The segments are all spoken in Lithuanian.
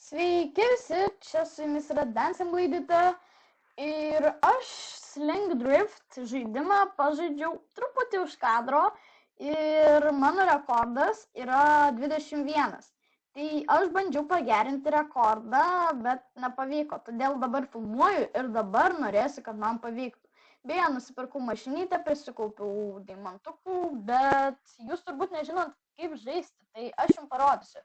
Sveiki visi, čia su jumis yra Dancing Laidita ir aš Sling Drift žaidimą pažaidžiau truputį už kadro ir mano rekordas yra 21. Tai aš bandžiau pagerinti rekordą, bet nepavyko, todėl dabar filmuoju ir dabar norėsiu, kad man pavyktų. Beje, nusipirkau mašinytę, prisikaupiau deimantukų, bet jūs turbūt nežinot, kaip žaisti, tai aš jums parodysiu.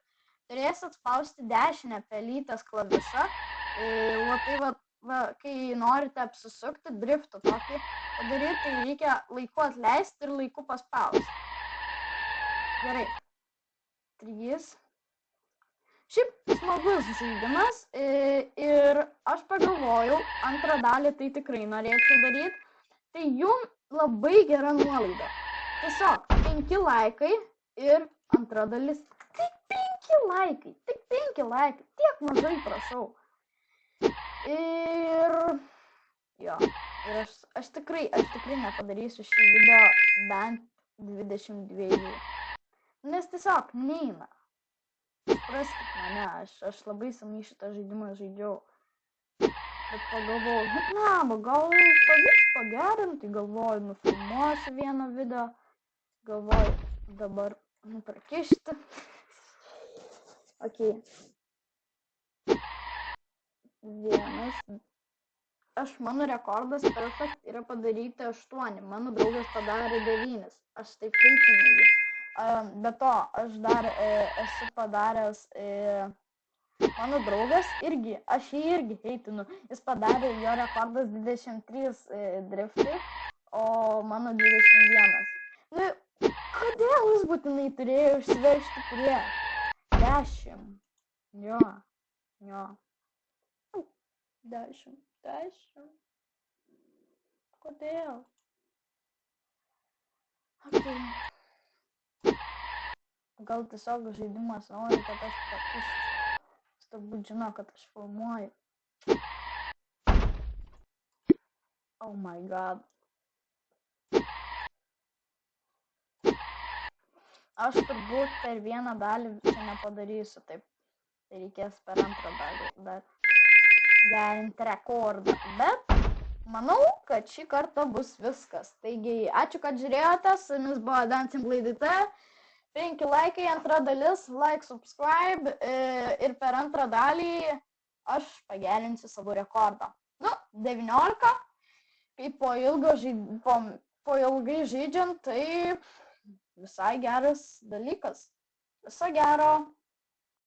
Turėsit spausti dešinę pelytės klavišą, kai norite apsisukti, driftą tokį padaryti, tai reikia laiku atleisti ir laiku paspausti. Gerai. 3. Šiaip smagus žaidimas ir aš pagalvojau, antrą dalį tai tikrai norėčiau daryti, tai jums labai gera nuolaida. Tiesiog 5 laikai ir antra dalis. Tik 5 laikai, tiek mažai prašau. Ir aš tikrai nepadarysiu šį video bent 22. Nes tiesiog neina. Supraskit mane, aš labai senai šitą žaidimą žaidžiau. Bet pagalvojau, gal pavyks pagerinti, galvoju, nufilmuosiu vieną video, galvoju, dabar prakišti. Ok. 1. Mano rekordas perfect yra padaryti 8. Mano draugas padarė 9. Aš taip heitinu jį. Be to, aš dar esu padaręs mano draugas irgi, aš jį irgi heitinu. Jis padarė, jo rekordas 23 driftai, o mano 21. Nu, kodėl jis būtinai turėjo išsivežti prie 10? Jo. 10. Kodėl? Okay. Gal tiesiog žaidimas nori, kad aš pakiščiau. Jis turbūt žino, kad aš filmuoju. Oh my god. Aš turbūt per vieną dalį čia nepadarysiu taip. Tai reikės per antrą dalį dar gerinti rekordą. Bet manau, kad šį kartą bus viskas. Taigi, ačiū, kad žiūrėjote. Su jumis buvo Dancing Laidita. 5 laikai, antra dalis, like, subscribe ir per antrą dalį aš pagerinsiu savo rekordą. 19. Kai po ilgai žaidžiant, tai visai geras dalykas. Viso gero.